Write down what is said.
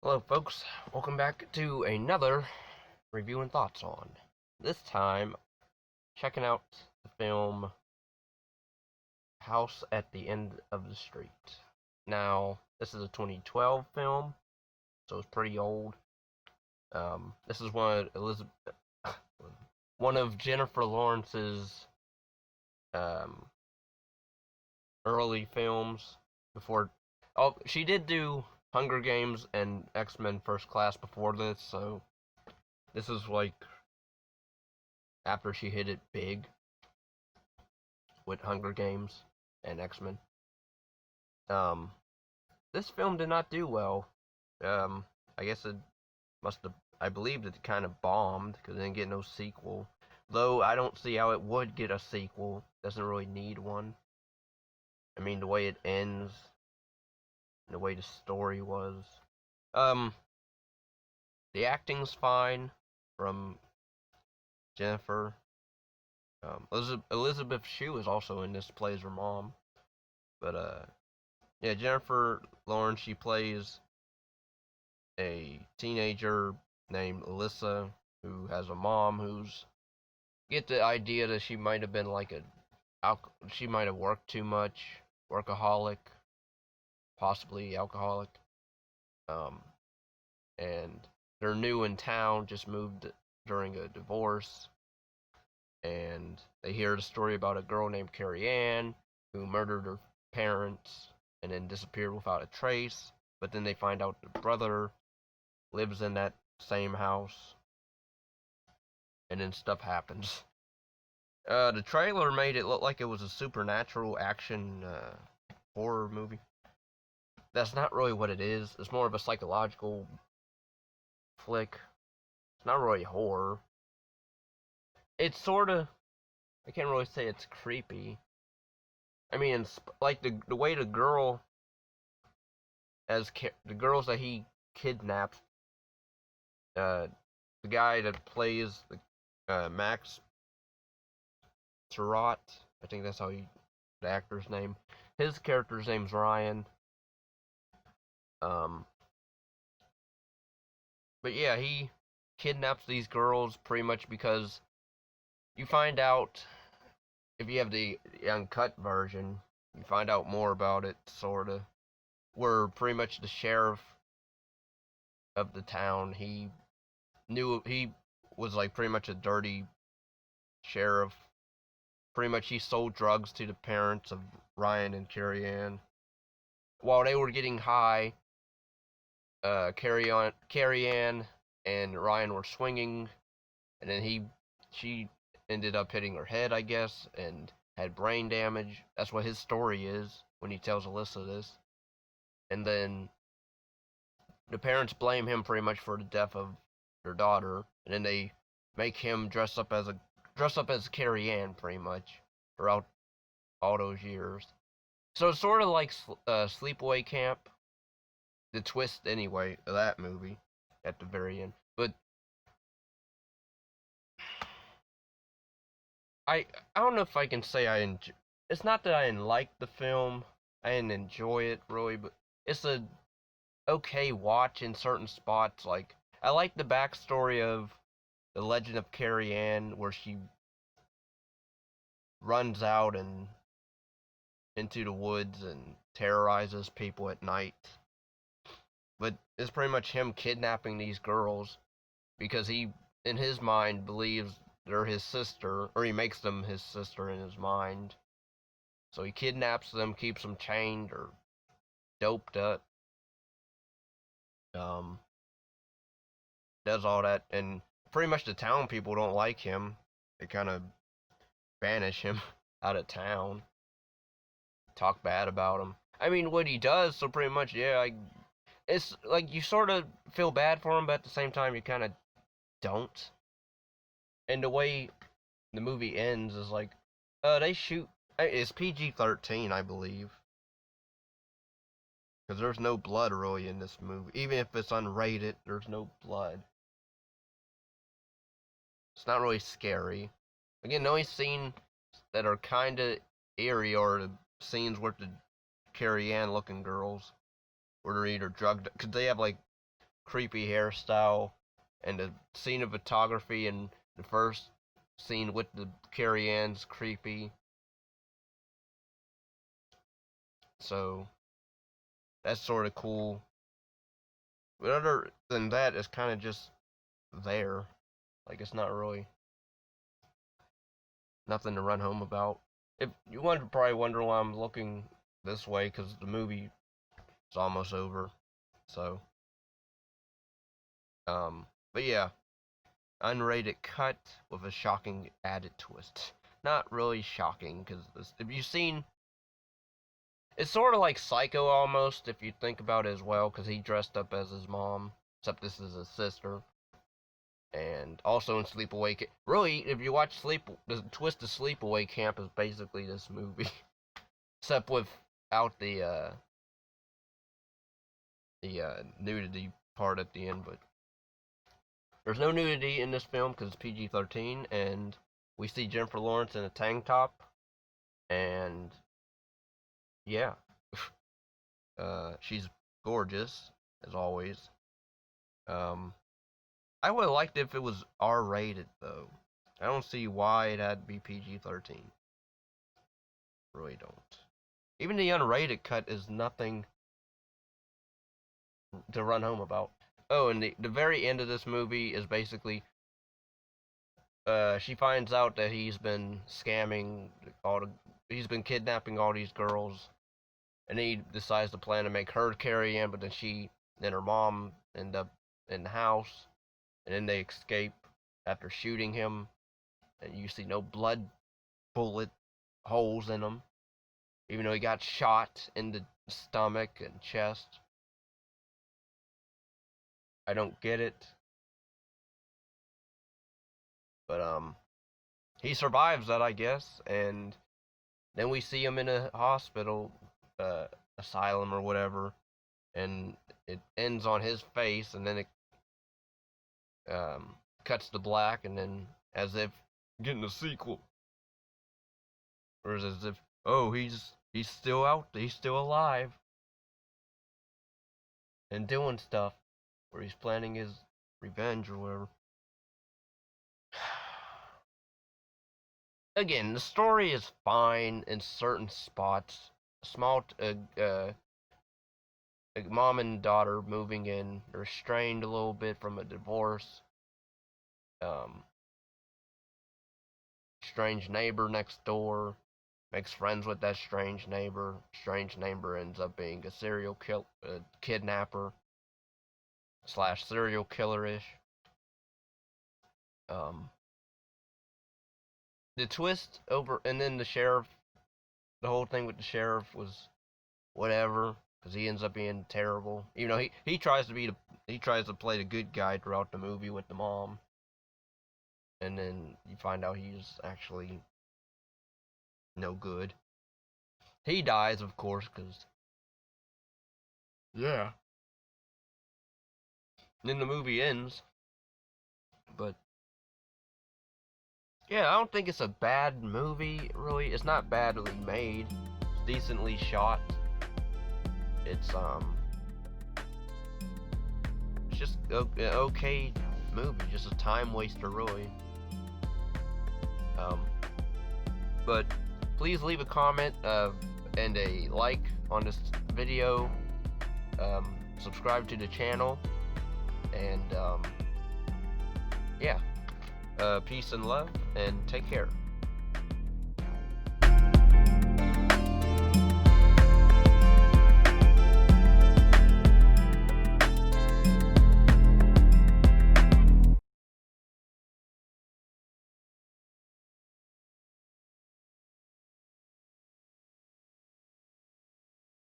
Hello, folks. Welcome back to another review and thoughts on. This time, checking out the film House at the End of the Street. Now, this is a 2012 film, so it's pretty old. This is one of Jennifer Lawrence's um, early films before. Oh, she did do Hunger Games and X-Men First Class before this, so this is like after she hit it big with Hunger Games and X-Men. Um, this film did not do well. I guess it must have. I believe it kind of bombed because it didn't get no sequel. Though I don't see how it would get a sequel. Doesn't really need one. I mean, the way it ends, and the way the story was. Um, the acting's fine from Jennifer. Elizabeth Shue is also in this, plays her mom. But yeah, Jennifer Lawrence, she plays a teenager named Elissa who has a mom who's get the idea that she might have been like she might have worked too much, workaholic, possibly alcoholic. Um, and they're new in town, just moved during a divorce, and they hear the story about a girl named Carrie-Anne who murdered her parents and then disappeared without a trace. But then they find out the brother lives in that same house, and then stuff happens. The trailer made it look like it was a supernatural action horror movie. That's not really what it is. It's more of a psychological flick. It's not really horror. It's sort of. I can't really say it's creepy. I mean, like the way the the girls that he kidnaps, the guy that plays Max Surratt, I think that's the actor's name. His character's name's Ryan. Um, but yeah, he kidnaps these girls pretty much because you find out, if you have the uncut version, you find out more about it, sorta. Where pretty much the sheriff of the town, he was like pretty much a dirty sheriff. Pretty much he sold drugs to the parents of Ryan and Carrie-Anne. While they were getting high, Carrie-Anne and Ryan were swinging, and then she ended up hitting her head, I guess, and had brain damage. That's what his story is when he tells Elissa this. And then the parents blame him pretty much for the death of their daughter, and then they make him dress up as Carrie-Anne pretty much throughout all those years. So it's sort of like Sleepaway Camp, the twist anyway of that movie at the very end. But I I don't know if I can say it's not that I didn't like the film. I didn't enjoy it really, but it's a okay watch in certain spots. Like, I like the backstory of the Legend of Carrie-Anne, where she runs out and into the woods and terrorizes people at night. But it's pretty much him kidnapping these girls because he, in his mind, believes they're his sister, or he makes them his sister in his mind. So he kidnaps them, keeps them chained or doped up. Um, does all that, and pretty much the town people don't like him. They kind of banish him out of town, talk bad about him. I mean, what he does, so pretty much, yeah, it's like you sort of feel bad for him, but at the same time, you kind of don't. And the way the movie ends is like, they shoot. It's PG-13, I believe, because there's no blood really in this movie. Even if it's unrated, there's no blood. It's not really scary. Again, the only scenes that are kind of eerie are the scenes with the Carrie-Anne looking girls, where they're either drugged, because they have like creepy hairstyle, and the cinematography in the first scene with the Carrie-Anne's creepy. So that's sort of cool. But other than that, it's kind of just there. Like, it's not really nothing to run home about. If you probably wonder why I'm looking this way, because the movie is almost over. So, but yeah, unrated cut with a shocking added twist. Not really shocking, because if you've seen, it's sort of like Psycho almost, if you think about it as well, because he dressed up as his mom, except this is his sister. And also in Sleepaway, really, if you watch the twist of Sleepaway Camp is basically this movie, except without the nudity part at the end. But there's no nudity in this film because it's PG-13, and we see Jennifer Lawrence in a tank top, and yeah, she's gorgeous as always. I would have liked it if it was R-rated, though. I don't see why it had to be PG-13. Really don't. Even the unrated cut is nothing to run home about. Oh, and the very end of this movie is basically, she finds out that he's been scamming he's been kidnapping all these girls, and he decides to plan to make her Carrie-Anne, but then her mom end up in the house. And then they escape after shooting him, and you see no bullet holes in him, even though he got shot in the stomach and chest. I don't get it, but he survives that, I guess, and then we see him in a hospital, asylum or whatever, and it ends on his face, and then it cuts to black, and then as if getting a sequel, or as if, oh, he's still out, he's still alive, and doing stuff, where he's planning his revenge or whatever. Again, the story is fine in certain spots. Small, mom and daughter moving in, they're strained a little bit from a divorce. Strange neighbor next door makes friends with that strange neighbor. Strange neighbor ends up being a kidnapper / serial killer-ish. The twist over, and then the whole thing with the sheriff was whatever, because he ends up being terrible. Even though he tries to play the good guy throughout the movie with the mom, and then you find out he's actually no good. He dies, of course, because yeah. And then the movie ends, but yeah, I don't think it's a bad movie, really. It's not badly made. It's decently shot. It's just an okay movie, just a time waster, really. But please leave a comment and a like on this video. Subscribe to the channel, and yeah. Peace and love, and take care.